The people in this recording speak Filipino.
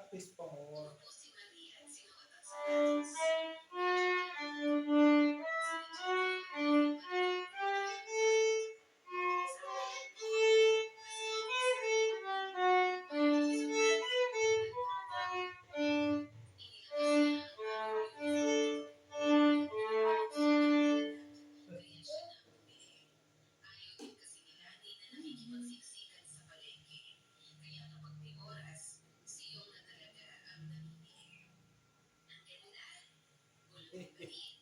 practice pa more. Opo, si Maria at sinuotan sa medyas. Medyo malabo. Sinadya ko yun dahil malaking problema pa. Isang taon po kasi minsan sumakit ang ugat ko. Inilabas niya ang bagong uniform nito. Ayaw niyang makipagsugat talaga. Kaya siya na ang bumili. Ayaw din kasi ni Lani na nakikipagsiksikan sa palengke. Kaya kapag may oras, si Yong na talaga ang namimili. Ang ganda. Bulong pa rin.